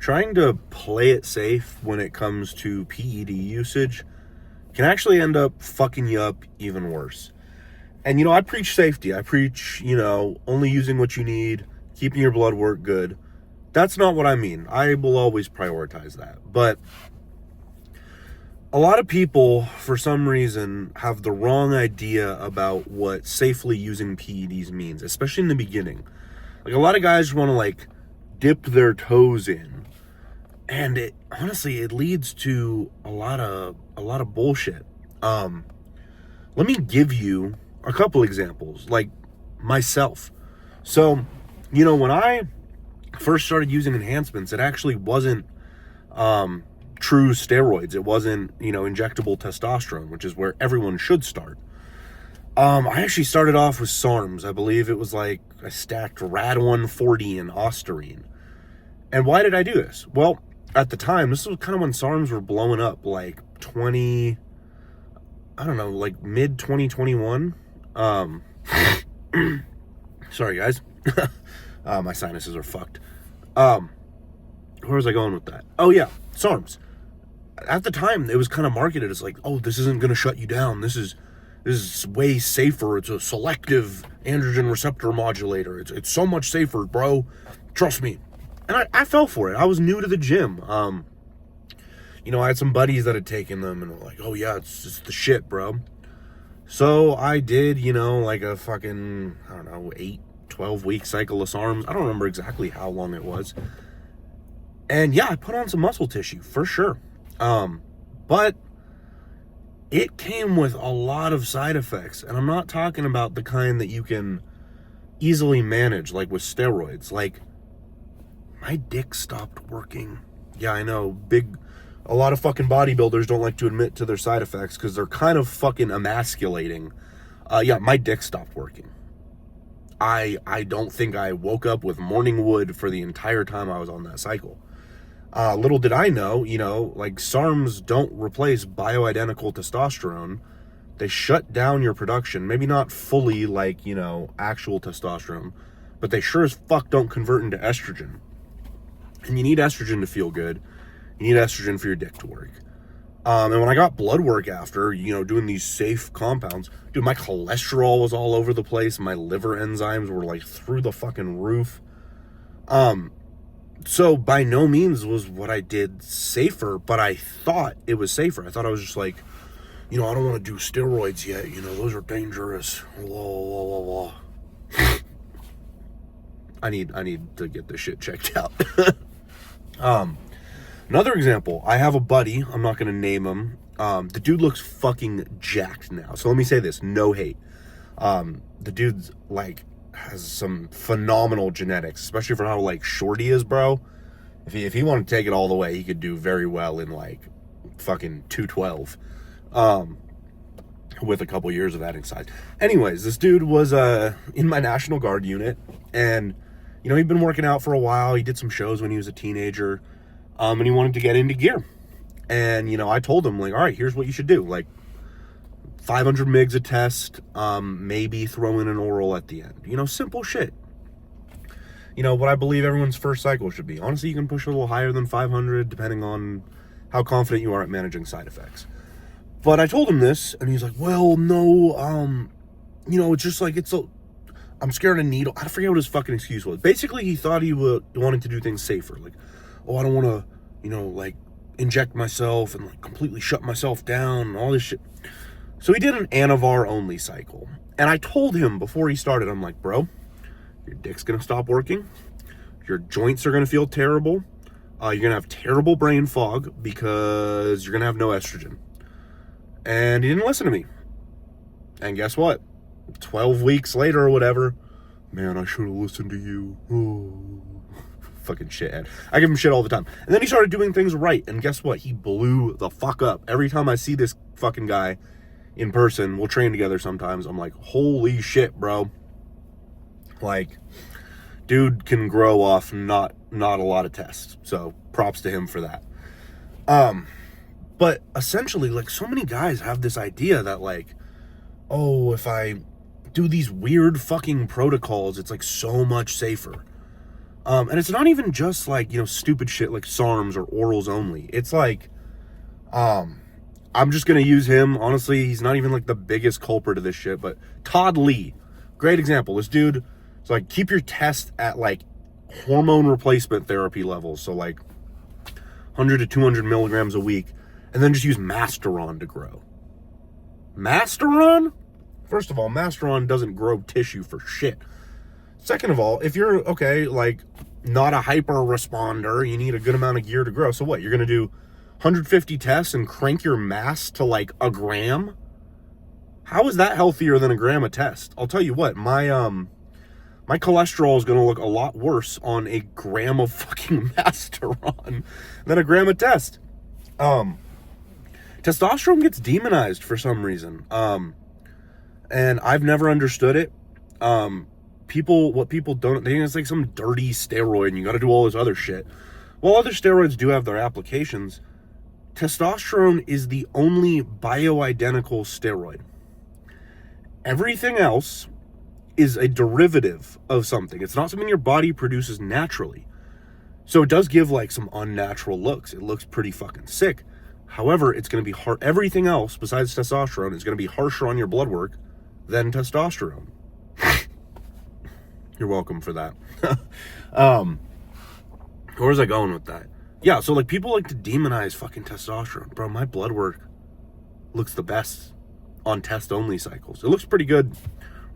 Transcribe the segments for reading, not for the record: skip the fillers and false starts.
trying to play it safe when it comes to PED usage can actually end up fucking you up even worse. And, I preach safety. I preach, only using what you need, keeping your blood work good. That's not what I mean. I will always prioritize that. But a lot of people, for some reason, have the wrong idea about what safely using PEDs means, especially in the beginning. Like, a lot of guys want to, dip their toes in. And it leads to a lot of bullshit. Let me give you a couple examples, like myself. So, when I first started using enhancements, it actually wasn't true steroids. It wasn't, injectable testosterone, which is where everyone should start. I actually started off with SARMs. I believe it was I stacked Rad 140 and Ostarine. And why did I do this? Well, at the time, this was kind of when SARMs were blowing up, mid 2021. Sorry, guys. My sinuses are fucked. Where was I going with that? Oh, yeah, SARMs. At the time, it was kind of marketed as this isn't going to shut you down. This is way safer. It's a selective androgen receptor modulator. It's so much safer, bro. Trust me. And I fell for it. I was new to the gym. I had some buddies that had taken them and were like, oh yeah, it's just the shit, bro. So I did, a fucking, 12-week cycle of SARMs. I don't remember exactly how long it was. And yeah, I put on some muscle tissue, for sure. But it came with a lot of side effects. And I'm not talking about the kind that you can easily manage, like with steroids. My dick stopped working. Yeah, I know. A lot of fucking bodybuilders don't like to admit to their side effects because they're kind of fucking emasculating. Yeah, my dick stopped working. I don't think I woke up with morning wood for the entire time I was on that cycle. Little did I know, SARMs don't replace bioidentical testosterone. They shut down your production. Maybe not fully actual testosterone, but they sure as fuck don't convert into estrogen. And you need estrogen to feel good. You need estrogen for your dick to work. And when I got blood work after, doing these safe compounds, dude, my cholesterol was all over the place. My liver enzymes were through the fucking roof. So by no means was what I did safer, but I thought it was safer. I thought I was just I don't want to do steroids yet. Those are dangerous. Blah, blah, blah. I need to get this shit checked out. Another example, I have a buddy, I'm not going to name him. The dude looks fucking jacked now. So let me say this, no hate. The dude's has some phenomenal genetics, especially for how short he is, bro. If he wanted to take it all the way, he could do very well in fucking 212. With a couple years of adding size. Anyways, this dude was in my National Guard unit, and he'd been working out for a while. He did some shows when he was a teenager, and he wanted to get into gear. And I told him all right, here's what you should do. 500 mgs a test, maybe throw in an oral at the end. Simple shit. What I believe everyone's first cycle should be. Honestly, you can push a little higher than 500 depending on how confident you are at managing side effects. But I told him this, and he's like, well, no, it's just I'm scared of needle. I forget what his fucking excuse was. Basically, he thought he wanted to do things safer. I don't want to, inject myself and completely shut myself down and all this shit. So he did an Anavar-only cycle. And I told him before he started, I'm like, bro, your dick's going to stop working. Your joints are going to feel terrible. You're going to have terrible brain fog because you're going to have no estrogen. And he didn't listen to me. And guess what? 12 weeks later or whatever, man, I should have listened to you. Oh. Fucking shithead. I give him shit all the time. And then he started doing things right. And guess what? He blew the fuck up. Every time I see this fucking guy in person, we'll train together sometimes, I'm like, holy shit, bro. Dude can grow off not a lot of tests. So props to him for that. But essentially, so many guys have this idea that oh, if I do these weird fucking protocols, it's so much safer. And it's not even just like, stupid shit like SARMs or orals only. It's like, I'm just going to use him. Honestly, he's not even like the biggest culprit of this shit, but Todd Lee, great example. This dude, it's like, keep your test at like hormone replacement therapy levels. So like 100 to 200 milligrams a week, and then just use Masteron to grow. Masteron? First of all, Masteron doesn't grow tissue for shit. Second of all, if you're, like, not a hyper responder, you need a good amount of gear to grow. So what, you're going to do 150 tests and crank your mass to, like, a gram? How is that healthier than a gram a test? I'll tell you what, my cholesterol is going to look a lot worse on a gram of fucking Masteron than a gram of test. Testosterone gets demonized for some reason. And I've never understood it. What people don't, they think it's like some dirty steroid and you got to do all this other shit. While other steroids do have their applications, testosterone is the only bioidentical steroid. Everything else is a derivative of something. It's not something your body produces naturally. So it does give like some unnatural looks. It looks pretty fucking sick. However, it's going to be hard. Everything else besides testosterone is going to be harsher on your blood work than testosterone. You're welcome for that. Where was I going with that? Yeah, so like people like to demonize fucking testosterone. Bro, my blood work looks the best on test only cycles. It looks pretty good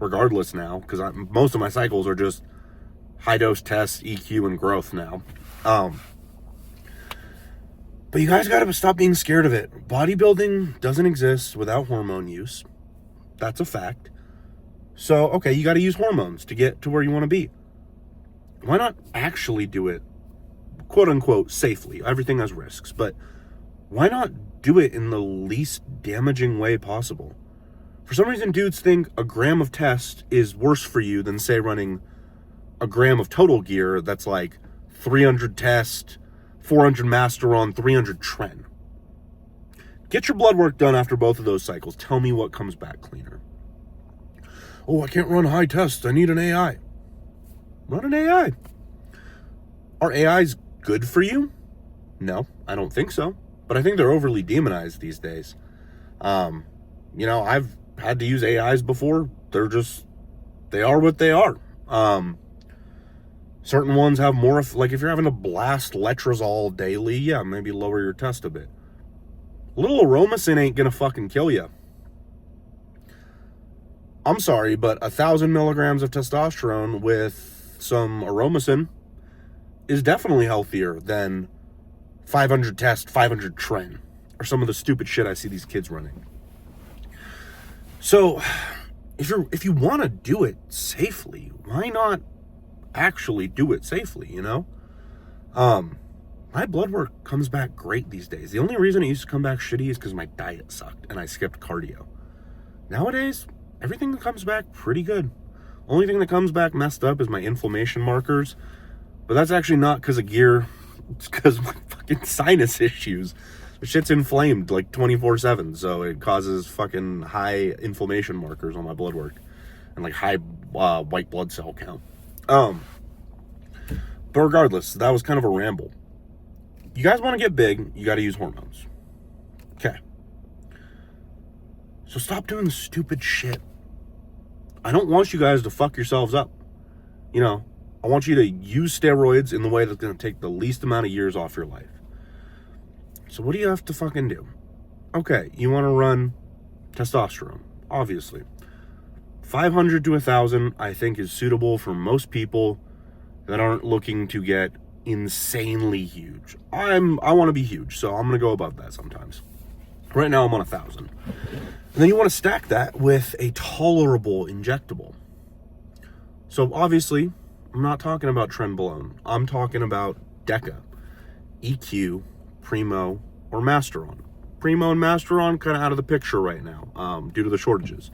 regardless now, because most of my cycles are just high dose tests, EQ, and growth now. But you guys gotta stop being scared of it. Bodybuilding doesn't exist without hormone use. That's a fact. So, okay, you gotta use hormones to get to where you wanna be. Why not actually do it, quote unquote, safely? Everything has risks, but why not do it in the least damaging way possible? For some reason, dudes think a gram of test is worse for you than, say, running a gram of total gear that's like 300 test, 400 Masteron, 300 Tren. Get your blood work done after both of those cycles. Tell me what comes back cleaner. Oh, I can't run high tests. I need an AI. Run an AI. Are AIs good for you? No, I don't think so. But I think they're overly demonized these days. I've had to use AIs before. They are what they are. Certain ones have more, like if you're having to blast letrozole daily, yeah, maybe lower your test a bit. Little Aromacin ain't gonna fucking kill you. I'm sorry, but 1,000 milligrams of testosterone with some Aromacin is definitely healthier than 500 test, 500 Tren, or some of the stupid shit I see these kids running. So, if you want to do it safely, why not actually do it safely, My blood work comes back great these days. The only reason it used to come back shitty is because my diet sucked and I skipped cardio. Nowadays, everything comes back pretty good. Only thing that comes back messed up is my inflammation markers, but that's actually not because of gear. It's because of my fucking sinus issues. The shit's inflamed like 24/7, so it causes fucking high inflammation markers on my blood work and like high white blood cell count. But regardless, that was kind of a ramble. You guys want to get big, you got to use hormones. Okay. So stop doing stupid shit. I don't want you guys to fuck yourselves up. I want you to use steroids in the way that's going to take the least amount of years off your life. So what do you have to fucking do? Okay, you want to run testosterone, obviously. 500 to 1,000, I think, is suitable for most people that aren't looking to get insanely huge. I want to be huge, so I'm going to go above that sometimes. Right now, I'm on 1,000. And then you want to stack that with a tolerable injectable. So obviously, I'm not talking about Trenbolone. I'm talking about Deca, EQ, Primo, or Masteron. Primo and Masteron kind of out of the picture right now due to the shortages.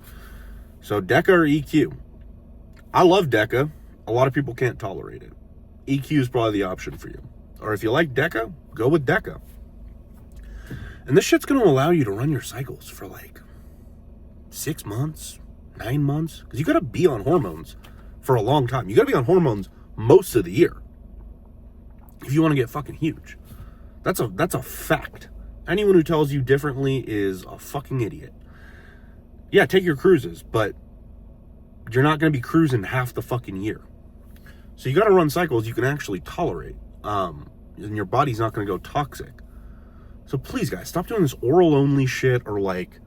So Deca or EQ. I love Deca. A lot of people can't tolerate it. EQ is probably the option for you. Or if you like Deca, go with Deca. And this shit's going to allow you to run your cycles for like 6 months, 9 months. Because you got to be on hormones for a long time. You got to be on hormones most of the year. if you want to get fucking huge. That's a fact. Anyone who tells you differently is a fucking idiot. Yeah, take your cruises, but you're not going to be cruising half the fucking year. So you got to run cycles you can actually tolerate. And your body's not going to go toxic. So please, guys, stop doing this oral only shit, or like,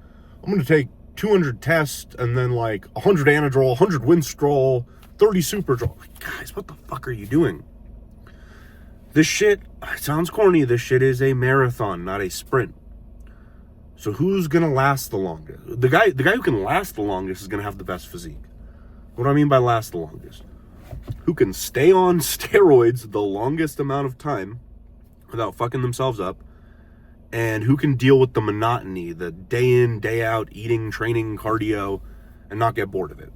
I'm going to take 200 tests and then like 100 Anadrol, 100 Winstrol, 30 Superdrol. Like, guys, what the fuck are you doing? This shit, it sounds corny, this shit is a marathon, not a sprint. So who's going to last the longest? The guy who can last the longest is going to have the best physique. What do I mean by last the longest? Who can stay on steroids the longest amount of time without fucking themselves up, and who can deal with the monotony, the day in, day out, eating, training, cardio, and not get bored of it.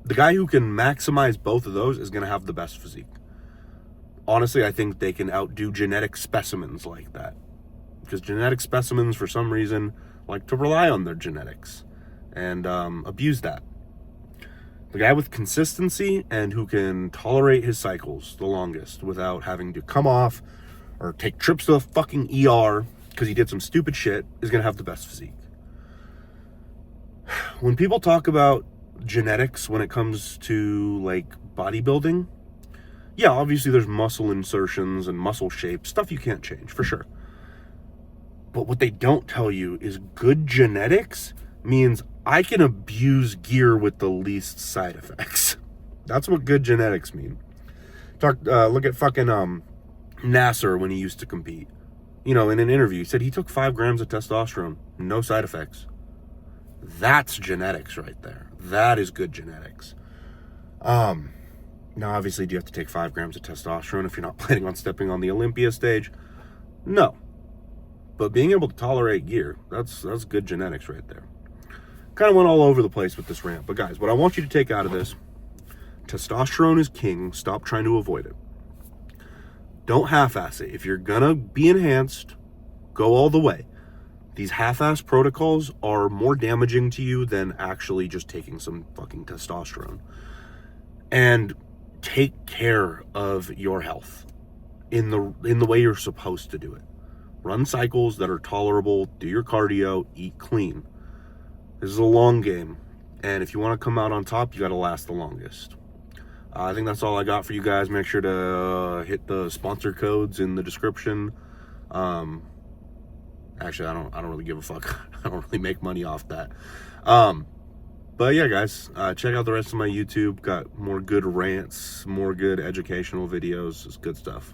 The guy who can maximize both of those is going to have the best physique. Honestly, I think they can outdo genetic specimens like that. Because genetic specimens, for some reason, like to rely on their genetics and abuse that. The guy with consistency and who can tolerate his cycles the longest without having to come off or take trips to the fucking ER because he did some stupid shit is going to have the best physique. When people talk about genetics when it comes to like bodybuilding, yeah, obviously there's muscle insertions and muscle shapes, stuff you can't change, for sure. But what they don't tell you is good genetics means I can abuse gear with the least side effects. That's what good genetics mean. Look at fucking Nasser when he used to compete. You know, in an interview, he said he took 5 grams of testosterone, no side effects. That's genetics right there. That is good genetics. Now, obviously, do you have to take 5 grams of testosterone if you're not planning on stepping on the Olympia stage? No. But being able to tolerate gear, that's good genetics right there. Kind of went all over the place with this rant. But guys, what I want you to take out of this, testosterone is king. Stop trying to avoid it. Don't half-ass it. If you're going to be enhanced, go all the way. These half-ass protocols are more damaging to you than actually just taking some fucking testosterone. And take care of your health in the way you're supposed to do it. Run cycles that are tolerable, do your cardio, eat clean. This is a long game, and if you want to come out on top, you got to last the longest. I think that's all I got for you guys. Make sure to hit the sponsor codes in the description. Actually, I don't really give a fuck. I don't really make money off that. But yeah, guys, check out the rest of my YouTube. Got more good rants, more good educational videos. It's good stuff.